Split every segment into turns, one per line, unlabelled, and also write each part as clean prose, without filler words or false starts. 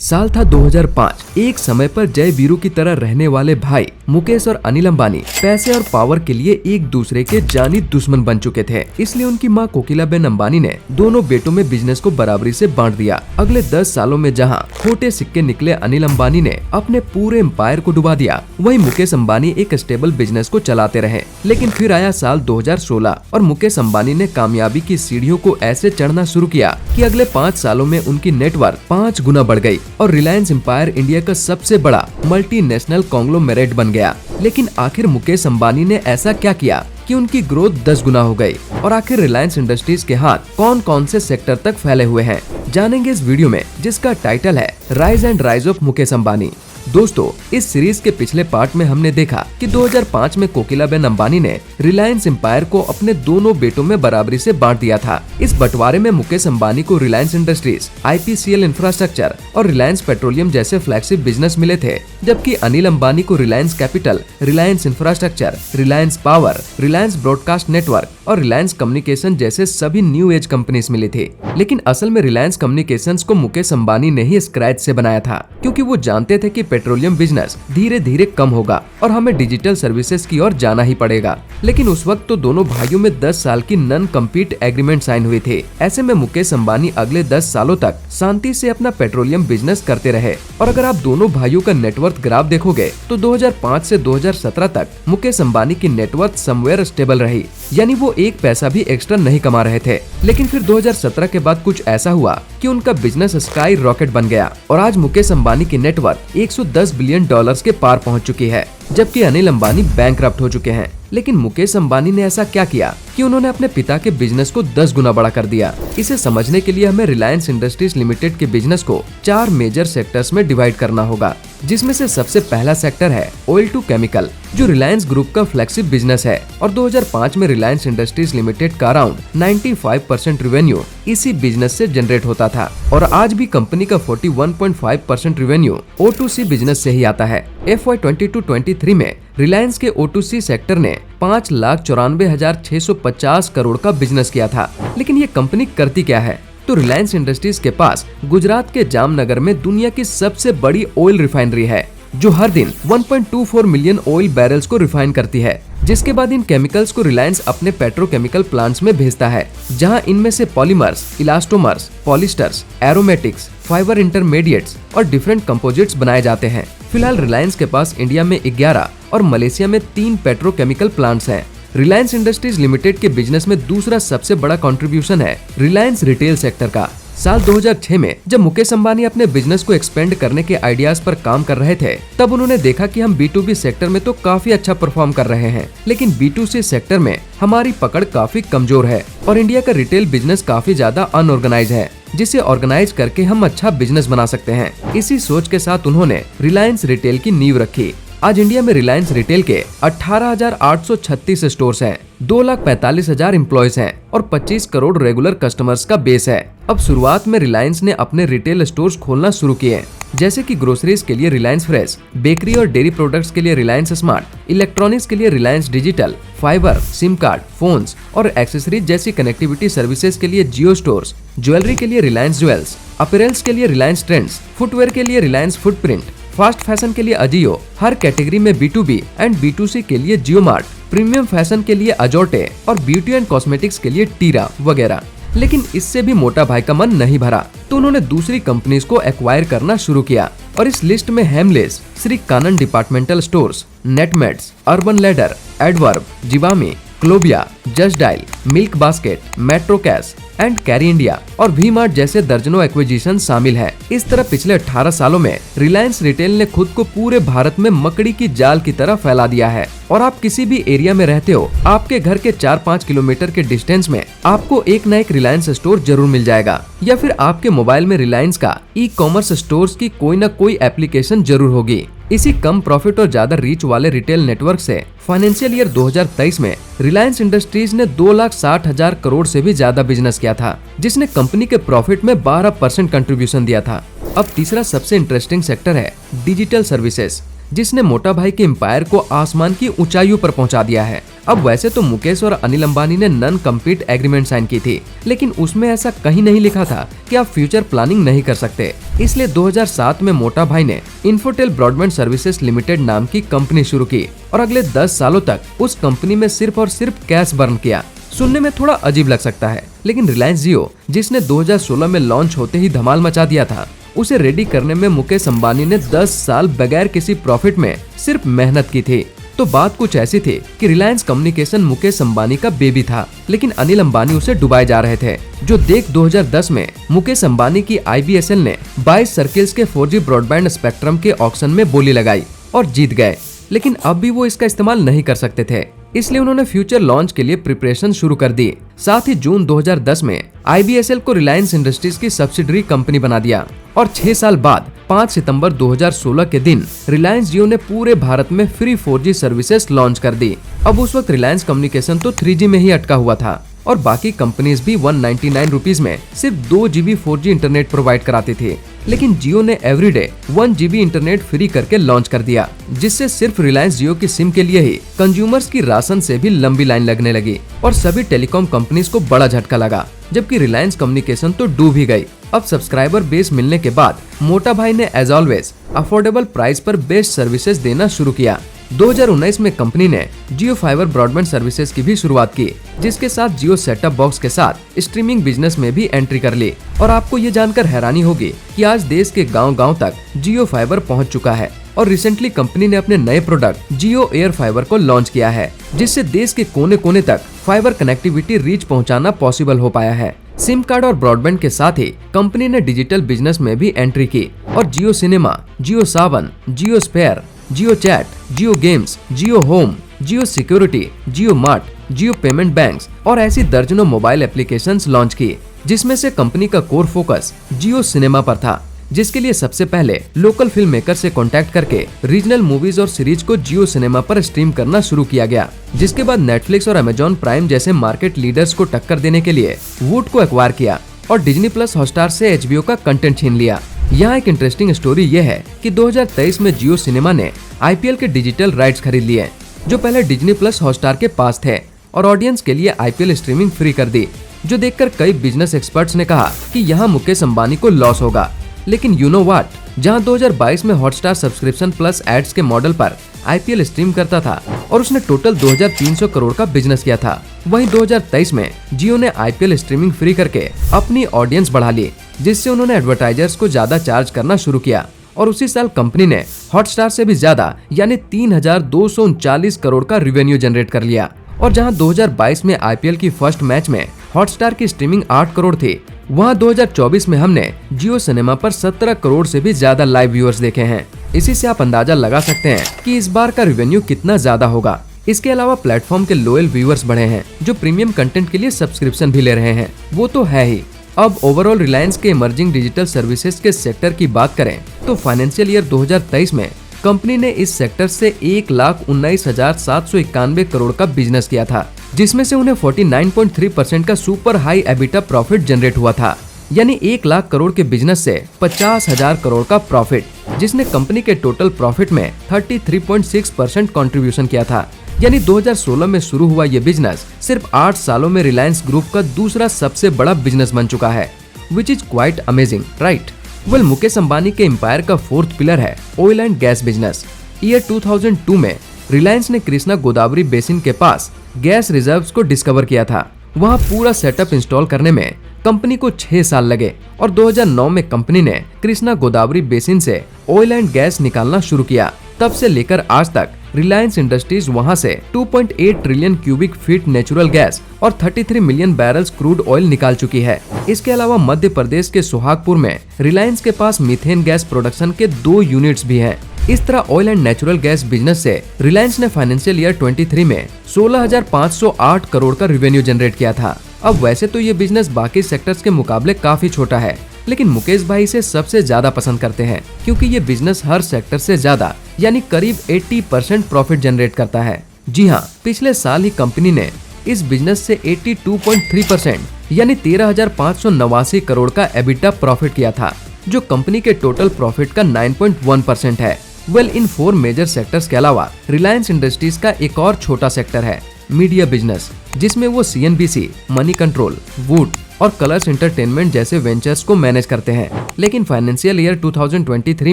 साल था 2005। एक समय पर जय वीरू की तरह रहने वाले भाई मुकेश और अनिल अंबानी पैसे और पावर के लिए एक दूसरे के जानी दुश्मन बन चुके थे। इसलिए उनकी मां कोकिलाबेन अंबानी ने दोनों बेटों में बिजनेस को बराबरी से बांट दिया। अगले 10 सालों में जहां खोटे सिक्के निकले, अनिल अंबानी ने अपने पूरे एम्पायर को डुबा दिया। वहीं मुकेश अंबानी एक स्टेबल बिजनेस को चलाते रहे। लेकिन फिर आया साल 2016 और मुकेश अंबानी ने कामयाबी की सीढ़ियों को ऐसे चढ़ना शुरू किया कि अगले 5 सालों में उनकी नेटवर्क 5 गुना बढ़ गई और रिलायंस एम्पायर इंडिया का सबसे बड़ा मल्टीनेशनल कॉन्ग्लोमेरेट बन गया। लेकिन आखिर मुकेश अंबानी ने ऐसा क्या किया कि उनकी ग्रोथ 10 गुना हो गई? और आखिर रिलायंस इंडस्ट्रीज के हाथ कौन कौन से सेक्टर तक फैले हुए हैं, जानेंगे इस वीडियो में, जिसका टाइटल है rise and rise of Mukesh Ambani. दोस्तों, इस सीरीज के पिछले पार्ट में हमने देखा कि 2005 में कोकिलाबेन अंबानी ने रिलायंस एम्पायर को अपने दोनों बेटों में बराबरी से बांट दिया था। इस बंटवारे में मुकेश अंबानी को रिलायंस इंडस्ट्रीज, IPCL इंफ्रास्ट्रक्चर और रिलायंस पेट्रोलियम जैसे फ्लैगशिप बिजनेस मिले थे, जबकि अनिल अंबानी को Reliance capital, Reliance infrastructure, Reliance power, Reliance broadcast network और रिलायंस कम्युनिकेशन जैसे सभी न्यू एज कंपनीज मिली थी। लेकिन असल में रिलायंस कम्युनिकेशंस को मुकेश अंबानी ने ही स्क्रैच से बनाया था, क्योंकि वो जानते थे कि पेट्रोलियम बिजनेस धीरे धीरे कम होगा और हमें डिजिटल सर्विसेज की ओर जाना ही पड़ेगा। लेकिन उस वक्त तो दोनों भाइयों में 10 साल की नॉन कम्पीट एग्रीमेंट साइन हुई थी। ऐसे में मुकेश अंबानी अगले 10 सालों तक शांति से अपना पेट्रोलियम बिजनेस करते रहे। और अगर आप दोनों भाइयों का नेटवर्थ ग्राफ देखोगे तो 2005 से 2017 तक मुकेश अंबानी की नेटवर्थ समवेयर स्टेबल रही, यानी वो एक पैसा भी एक्स्ट्रा नहीं कमा रहे थे। लेकिन फिर 2017 के बाद कुछ ऐसा हुआ कि उनका बिजनेस स्काई रॉकेट बन गया और आज मुकेश अंबानी की नेटवर्थ 110 बिलियन डॉलर्स के पार पहुंच चुकी है, जबकि अनिल अंबानी बैंकरप्ट हो चुके हैं। लेकिन मुकेश अंबानी ने ऐसा क्या किया कि उन्होंने अपने पिता के बिजनेस को 10 गुना बड़ा कर दिया? इसे समझने के लिए हमें रिलायंस इंडस्ट्रीज लिमिटेड के बिजनेस को 4 मेजर सेक्टर्स में डिवाइड करना होगा, जिसमें से सबसे पहला सेक्टर है ऑयल टू केमिकल, जो रिलायंस ग्रुप का फ्लैगशिप बिजनेस है और 2005 में रिलायंस इंडस्ट्रीज लिमिटेड का अराउंड 95% रेवेन्यू इसी बिजनेस से जनरेट होता था और आज भी कंपनी का 41.5% रेवेन्यू O2C बिजनेस से ही आता है। FY 22-23 में रिलायंस के O2C सेक्टर ने 5,94,650 करोड़ का बिजनेस किया था। लेकिन ये कंपनी करती क्या है? तो रिलायंस इंडस्ट्रीज के पास गुजरात के जामनगर में दुनिया की सबसे बड़ी ऑयल रिफाइनरी है, जो हर दिन 1.24 मिलियन ऑयल बैरल्स को रिफाइन करती है। जिसके बाद इन केमिकल्स को रिलायंस अपने पेट्रोकेमिकल प्लांट्स में भेजता है, जहां इनमें से polymers, elastomers, polyesters, aromatics, fibre intermediates और डिफरेंट कंपोजिट्स बनाए जाते हैं। फिलहाल रिलायंस के पास इंडिया में 11 और मलेशिया में 3 पेट्रोकेमिकल प्लांट्स हैं। रिलायंस इंडस्ट्रीज लिमिटेड के बिजनेस में दूसरा सबसे बड़ा कंट्रीब्यूशन है रिलायंस रिटेल सेक्टर का। साल 2006 में जब मुकेश अंबानी अपने बिजनेस को एक्सपेंड करने के आइडियाज पर काम कर रहे थे, तब उन्होंने देखा कि हम B2B सेक्टर में तो काफी अच्छा परफॉर्म कर रहे हैं, लेकिन B2C सेक्टर में हमारी पकड़ काफी कमजोर है और इंडिया का रिटेल बिजनेस काफी ज्यादा अनऑर्गेनाइज है, जिसे ऑर्गेनाइज करके हम अच्छा बिजनेस बना सकते हैं। इसी सोच के साथ उन्होंने रिलायंस रिटेल की नींव रखी। आज इंडिया में रिलायंस रिटेल के 18,836 स्टोर्स हैं, 2,45,000 एम्प्लॉयज हैं और 25 करोड़ रेगुलर कस्टमर्स का बेस है। अब शुरुआत में रिलायंस ने अपने रिटेल स्टोर्स खोलना शुरू किए, जैसे कि ग्रोसरीज के लिए रिलायंस फ्रेश, बेकरी और डेयरी प्रोडक्ट्स के लिए रिलायंस स्मार्ट, इलेक्ट्रॉनिक्स के लिए Reliance digital, fibre, SIM card, phones और एक्सेसरीज जैसी कनेक्टिविटी सर्विसेज के लिए जियो स्टोर्स, ज्वेलरी के लिए रिलायंस ज्वेल्स, अपीयरेंस के लिए रिलायंस ट्रेंड्स, फुटवेयर के लिए रिलायंस फुटप्रिंट, फास्ट फैशन के लिए अजियो, हर कैटेगरी में B2B एंड B2C के लिए जियो मार्ट, प्रीमियम फैशन के लिए अजोटे और ब्यूटी एंड कॉस्मेटिक्स के लिए टीरा वगैरह। लेकिन इससे भी मोटा भाई का मन नहीं भरा, तो उन्होंने दूसरी कंपनीज को एक्वायर करना शुरू किया और इस लिस्ट में Hamleys, Shri Kanan departmental stores, Netmeds, Urban Ladder, Adverb, Zivame, Clovia, Just Dial, Milk Basket, Metro Cash and Carry India और V-मार्ट जैसे दर्जनों एक्विजिशन शामिल हैं। इस तरह पिछले 18 सालों में रिलायंस रिटेल ने खुद को पूरे भारत में मकड़ी की जाल की तरह फैला दिया है और आप किसी भी एरिया में रहते हो, आपके घर के 4-5 किलोमीटर के डिस्टेंस में आपको एक न एक रिलायंस स्टोर जरूर मिल जाएगा, या फिर आपके मोबाइल में रिलायंस का ई-कॉमर्स स्टोर्स की कोई न कोई एप्लीकेशन जरूर होगी। इसी कम प्रॉफिट और ज्यादा रीच वाले रिटेल नेटवर्क से फाइनेंशियल ईयर 2023 में रिलायंस इंडस्ट्रीज ने 2,60,000 करोड़ से भी ज्यादा बिजनेस किया था, जिसने कंपनी के प्रॉफिट में 12% कंट्रीब्यूशन दिया था। अब तीसरा सबसे इंटरेस्टिंग सेक्टर है डिजिटल सर्विसेज, जिसने मोटा भाई के एम्पायर को आसमान की ऊंचाइयों पर पहुंचा दिया है। अब वैसे तो मुकेश और अनिल अंबानी ने नॉन कम्पीट एग्रीमेंट साइन की थी, लेकिन उसमें ऐसा कहीं नहीं लिखा था कि आप फ्यूचर प्लानिंग नहीं कर सकते। इसलिए 2007 में मोटा भाई ने इन्फोटेल ब्रॉडबैंड सर्विसेज लिमिटेड नाम की कंपनी शुरू की और अगले 10 सालों तक उस कंपनी में सिर्फ और सिर्फ कैश बर्न किया। सुनने में थोड़ा अजीब लग सकता है, लेकिन रिलायंस जियो, जिसने 2016 में लॉन्च होते ही धमाल मचा दिया था, उसे रेडी करने में मुकेश अंबानी ने 10 साल बगैर किसी प्रॉफिट में सिर्फ मेहनत की थी। तो बात कुछ ऐसी थी कि रिलायंस कम्युनिकेशन मुकेश अंबानी का बेबी था, लेकिन अनिल अंबानी उसे डुबाए जा रहे थे। जो देख 2010 में मुकेश अंबानी की IBSL ने 22 सर्किल्स के 4G ब्रॉडबैंड स्पेक्ट्रम के ऑक्शन में बोली लगाई और जीत गए, लेकिन अब भी वो इसका इस्तेमाल नहीं कर सकते थे। इसलिए उन्होंने फ्यूचर लॉन्च के लिए प्रिपरेशन शुरू कर दी। साथ ही जून 2010 में IBSL को रिलायंस इंडस्ट्रीज की सब्सिडरी कंपनी बना दिया और 6 साल बाद 5 सितंबर 2016 के दिन रिलायंस जियो ने पूरे भारत में फ्री 4G सर्विसेज लॉन्च कर दी। अब उस वक्त रिलायंस कम्युनिकेशन तो 3G में ही अटका हुआ था और बाकी कंपनीज भी 199 रुपीज में सिर्फ 2 GB 4G इंटरनेट प्रोवाइड कराती थी, लेकिन जियो ने एवरीडे 1 GB इंटरनेट फ्री करके लॉन्च कर दिया, जिससे सिर्फ रिलायंस जियो की सिम के लिए ही कंज्यूमर्स की राशन से भी लंबी लाइन लगने लगी और सभी टेलीकॉम कंपनीज को बड़ा झटका लगा, जबकि रिलायंस कम्युनिकेशन तो डूब ही गई। अब सब्सक्राइबर बेस मिलने के बाद मोटा भाई ने एज ऑलवेज अफोर्डेबल प्राइस पर बेस्ट सर्विसेज देना शुरू किया। 2019 में कंपनी ने जियो फाइबर ब्रॉडबैंड सर्विसेज की भी शुरुआत की, जिसके साथ जियो सेटअप बॉक्स के साथ स्ट्रीमिंग बिजनेस में भी एंट्री कर ली। और आपको ये जानकर हैरानी होगी कि आज देश के गांव-गांव तक जियो फाइबर पहुंच चुका है और रिसेंटली कंपनी ने अपने नए प्रोडक्ट जियो एयर फाइबर को लॉन्च किया है, जिससे देश के कोने-कोने तक फाइबर कनेक्टिविटी रीच पहुँचाना पॉसिबल हो पाया है। सिम कार्ड और ब्रॉडबैंड के साथ ही कंपनी ने डिजिटल बिजनेस में भी एंट्री की और जियो सिनेमा, जियो सावन, जियो स्पेयर, जियो चैट, जियो गेम्स, जियो होम, जियो सिक्योरिटी, जियो मार्ट, जियो पेमेंट बैंक्स और ऐसी दर्जनों मोबाइल एप्लीकेशंस लॉन्च की, जिसमें से कंपनी का कोर फोकस जियो सिनेमा पर था, जिसके लिए सबसे पहले लोकल फिल्म मेकर से कांटेक्ट करके रीजनल मूवीज और सीरीज को जियो सिनेमा पर स्ट्रीम करना शुरू किया गया, जिसके बाद नेटफ्लिक्स और अमेजॉन प्राइम जैसे मार्केट लीडर्स को टक्कर देने के लिए वूट को एक्वायर किया और डिज्नी प्लस हॉटस्टार से HBO का कंटेंट छीन लिया। यहाँ एक इंटरेस्टिंग स्टोरी ये है कि 2023 में जियो सिनेमा ने IPL के डिजिटल राइट्स खरीद लिए, जो पहले डिज्नी प्लस हॉटस्टार के पास थे, और ऑडियंस के लिए IPL स्ट्रीमिंग फ्री कर दी, जो देखकर कई बिजनेस एक्सपर्ट्स ने कहा कि यहाँ मुकेश अंबानी को लॉस होगा। लेकिन यू नो व्हाट, जहाँ 2022 में हॉटस्टार सब्सक्रिप्शन प्लस एड्स के मॉडल पर IPL स्ट्रीम करता था और उसने टोटल 2300 करोड़ का बिजनेस किया था, वहीं 2023 में जियो ने IPL स्ट्रीमिंग फ्री करके अपनी ऑडियंस बढ़ा ली, जिससे उन्होंने एडवर्टाइजर्स को ज्यादा चार्ज करना शुरू किया और उसी साल कंपनी ने हॉटस्टार से भी ज्यादा यानी 3239 करोड़ का रेवेन्यू जनरेट कर लिया। और जहां 2022 में IPL की फर्स्ट मैच में हॉटस्टार की स्ट्रीमिंग 8 करोड़ थी, वहां 2024 में हमने जियो सिनेमा पर 17 करोड़ से भी ज्यादा लाइव व्यूअर्स देखे हैं। इसी से आप अंदाजा लगा सकते हैं कि इस बार का रेवेन्यू कितना ज्यादा होगा। इसके अलावा प्लेटफॉर्म के लॉयल व्यूअर्स बढ़े हैं, जो प्रीमियम कंटेंट के लिए सब्सक्रिप्शन भी ले रहे हैं, वो तो है ही। अब ओवरऑल रिलायंस के इमर्जिंग डिजिटल सर्विसेज के सेक्टर की बात करें तो फाइनेंशियल ईयर 2023 में कंपनी ने इस सेक्टर से 1,19,791 करोड़ का बिजनेस किया था, जिसमें से उन्हें 49.3% का super high EBITDA profit generate हुआ था, यानी 1 लाख करोड़ के बिजनेस से 50,000 करोड़ का प्रॉफिट, जिसने कंपनी के टोटल प्रॉफिट में 33.6% कंट्रीब्यूशन किया था। यानी 2016 में शुरू हुआ ये बिजनेस सिर्फ 8 सालों में रिलायंस ग्रुप का दूसरा सबसे बड़ा बिजनेस बन चुका है, which is quite amazing, right? Well, Mukesh Ambani के एम्पायर का फोर्थ पिलर है oil and gas business. Year 2002 में रिलायंस ने कृष्णा गोदावरी बेसिन के पास गैस रिजर्व्स को डिस्कवर किया था। वहां पूरा सेटअप इंस्टॉल करने में कंपनी को 6 साल लगे और 2009 में कंपनी ने कृष्णा गोदावरी बेसिन से ऑयल एंड गैस निकालना शुरू किया। तब से लेकर आज तक रिलायंस इंडस्ट्रीज वहां से 2.8 trillion cubic feet natural gas और 33 मिलियन बैरल्स क्रूड ऑयल निकाल चुकी है। इसके अलावा मध्य प्रदेश के सुहागपुर में रिलायंस के पास मीथेन गैस प्रोडक्शन के 2 यूनिट्स भी हैं। इस तरह oil and natural gas business से रिलायंस ने फाइनेंशियल ईयर 23 में 16,508 करोड़ का रेवेन्यू जनरेट किया था। अब वैसे तो ये बिजनेस बाकी सेक्टर्स के मुकाबले काफी छोटा है, लेकिन मुकेश भाई इसे सबसे ज्यादा पसंद करते हैं, क्योंकि ये बिजनेस हर सेक्टर से ज्यादा यानी करीब 80% प्रॉफिट जनरेट करता है। जी हाँ, पिछले साल ही कंपनी ने इस बिजनेस से 82.3% यानी 13,589 करोड़ का एबिटा प्रॉफिट किया था, जो कंपनी के टोटल प्रॉफिट का 9.1% है। वेल, इन 4 मेजर सेक्टर्स के अलावा रिलायंस इंडस्ट्रीज का एक और छोटा सेक्टर है मीडिया बिजनेस, जिसमें वो CNBC, मनी कंट्रोल, वुड और कलर्स एंटरटेनमेंट जैसे वेंचर्स को मैनेज करते हैं। लेकिन फाइनेंशियल ईयर 2023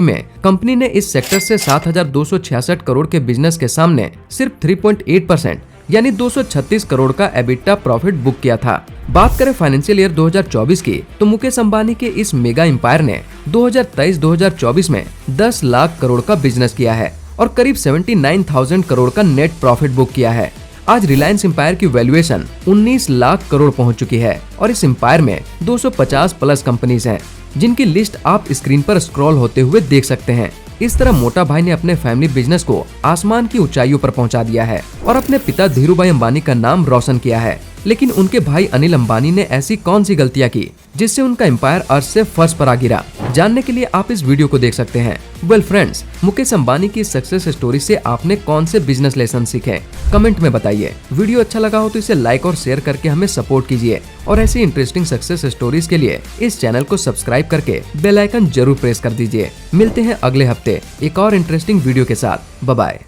में कंपनी ने इस सेक्टर से 7,266 करोड़ के बिजनेस के सामने सिर्फ 3.8% यानी 236 करोड़ का एबिटा प्रॉफिट बुक किया था। बात करें फाइनेंशियल ईयर 2024 की, तो मुकेश अंबानी के इस मेगा एम्पायर ने 2023-2024 में 10 लाख करोड़ का बिजनेस किया है और करीब 79,000 करोड़ का नेट प्रॉफिट बुक किया है। आज रिलायंस एम्पायर की वैल्यूएशन 19 लाख करोड़ पहुंच चुकी है और इस एम्पायर में 250 प्लस कंपनीज हैं, जिनकी लिस्ट आप स्क्रीन पर स्क्रॉल होते हुए देख सकते हैं। इस तरह मोटा भाई ने अपने फैमिली बिजनेस को आसमान की ऊंचाइयों पर पहुंचा दिया है और अपने पिता धीरूभाई अंबानी का नाम रोशन किया है। लेकिन उनके भाई अनिल अंबानी ने ऐसी कौन सी गलतियां की जिससे उनका एम्पायर अर्श से फर्श पर आ गिरा? जानने के लिए आप इस वीडियो को देख सकते हैं। वेल फ्रेंड्स, मुकेश अंबानी की सक्सेस स्टोरी से आपने कौन से बिजनेस लेसन सीखे? कमेंट में बताइए। वीडियो अच्छा लगा हो तो इसे लाइक और शेयर करके हमें सपोर्ट कीजिए और ऐसी इंटरेस्टिंग सक्सेस स्टोरीज के लिए इस चैनल को सब्सक्राइब करके बेल आइकन जरूर प्रेस कर दीजिए। मिलते हैं अगले हफ्ते एक और इंटरेस्टिंग वीडियो के साथ। Bye bye.